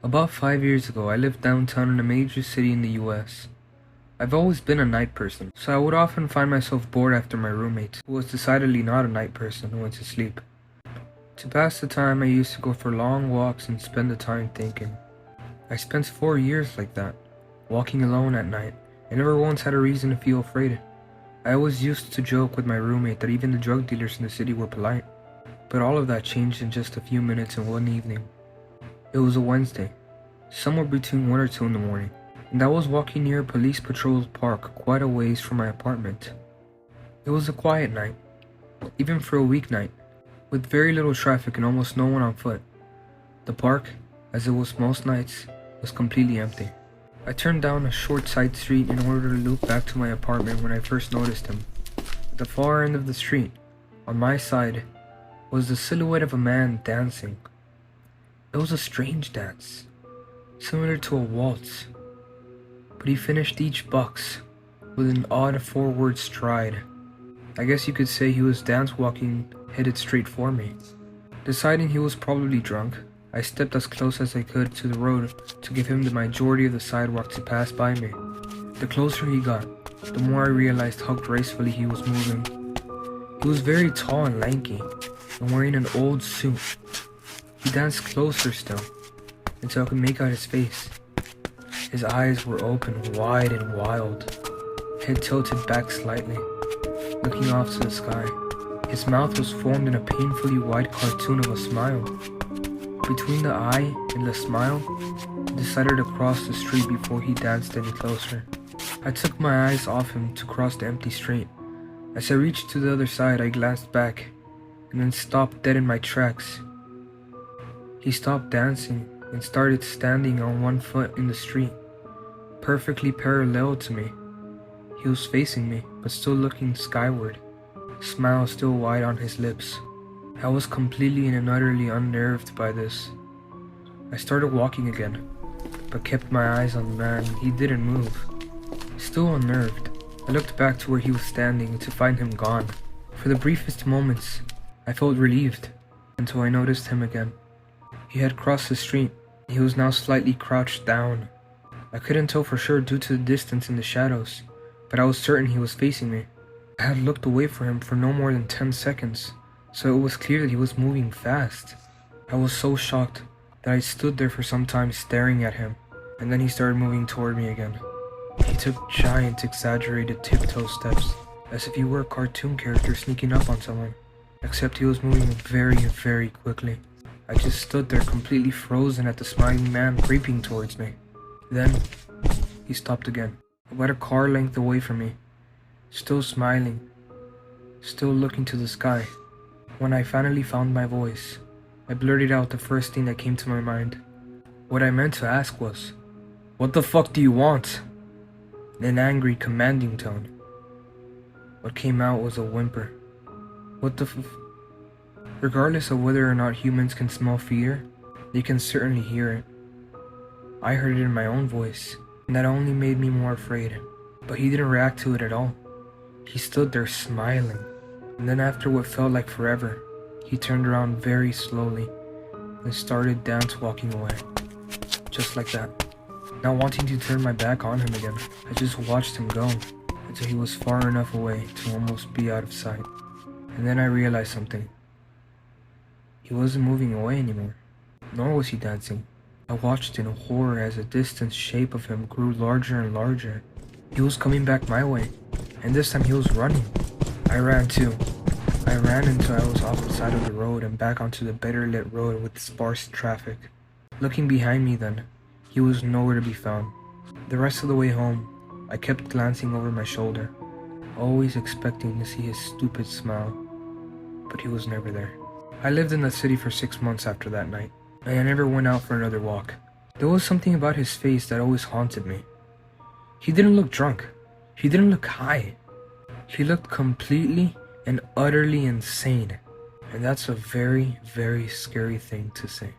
About 5 years ago, I lived downtown in a major city in the US. I've always been a night person, so I would often find myself bored after my roommate, who was decidedly not a night person, who went to sleep. To pass the time, I used to go for long walks and spend the time thinking. I spent 4 years like that, walking alone at night, and never once had a reason to feel afraid. I always used to joke with my roommate that even the drug dealers in the city were polite, but all of that changed in just a few minutes in one evening. It was a Wednesday, somewhere between 1 or 2 in the morning, and I was walking near a police patrol park quite a ways from my apartment. It was a quiet night, even for a weeknight, with very little traffic and almost no one on foot. The park, as it was most nights, was completely empty. I turned down a short side street in order to loop back to my apartment when I first noticed him. At the far end of the street, on my side, was the silhouette of a man dancing. It was a strange dance, similar to a waltz, but he finished each box with an odd forward stride. I guess you could say he was dance walking headed straight for me. Deciding he was probably drunk, I stepped as close as I could to the road to give him the majority of the sidewalk to pass by me. The closer he got, the more I realized how gracefully he was moving. He was very tall and lanky, and wearing an old suit. He danced closer still, until I could make out his face. His eyes were open, wide and wild, head tilted back slightly, looking off to the sky. His mouth was formed in a painfully wide cartoon of a smile. Between the eye and the smile, he decided to cross the street before he danced any closer. I took my eyes off him to cross the empty street. As I reached to the other side, I glanced back, and then stopped dead in my tracks. He stopped dancing and started standing on one foot in the street, perfectly parallel to me. He was facing me, but still looking skyward, smile still wide on his lips. I was completely and utterly unnerved by this. I started walking again, but kept my eyes on the man. He didn't move. Still unnerved, I looked back to where he was standing to find him gone. For the briefest moments, I felt relieved, until I noticed him again. He had crossed the street. He was now slightly crouched down. I couldn't tell for sure due to the distance and the shadows, but I was certain he was facing me. I had looked away from him for no more than 10 seconds, so it was clear that he was moving fast. I was so shocked that I stood there for some time staring at him, and then he started moving toward me again. He took giant, exaggerated tiptoe steps, as if he were a cartoon character sneaking up on someone, except he was moving very, very quickly. I just stood there completely frozen at the smiling man creeping towards me. Then, he stopped again, about a car length away from me, still smiling, still looking to the sky. When I finally found my voice, I blurted out the first thing that came to my mind. What I meant to ask was, "What the fuck do you want?" in an angry, commanding tone. What came out was a whimper. What the Regardless of whether or not humans can smell fear, they can certainly hear it. I heard it in my own voice, and that only made me more afraid. But he didn't react to it at all. He stood there smiling, and then after what felt like forever, he turned around very slowly and started dance walking away. Just like that. Not wanting to turn my back on him again, I just watched him go until he was far enough away to almost be out of sight. And then I realized something. He wasn't moving away anymore, nor was he dancing. I watched in horror as the distant shape of him grew larger and larger. He was coming back my way, and this time he was running. I ran too. I ran until I was off the side of the road and back onto the better lit road with sparse traffic. Looking behind me then, he was nowhere to be found. The rest of the way home, I kept glancing over my shoulder, always expecting to see his stupid smile, but he was never there. I lived in the city for 6 months after that night, and I never went out for another walk. There was something about his face that always haunted me. He didn't look drunk. He didn't look high. He looked completely and utterly insane, and that's a very, very scary thing to say.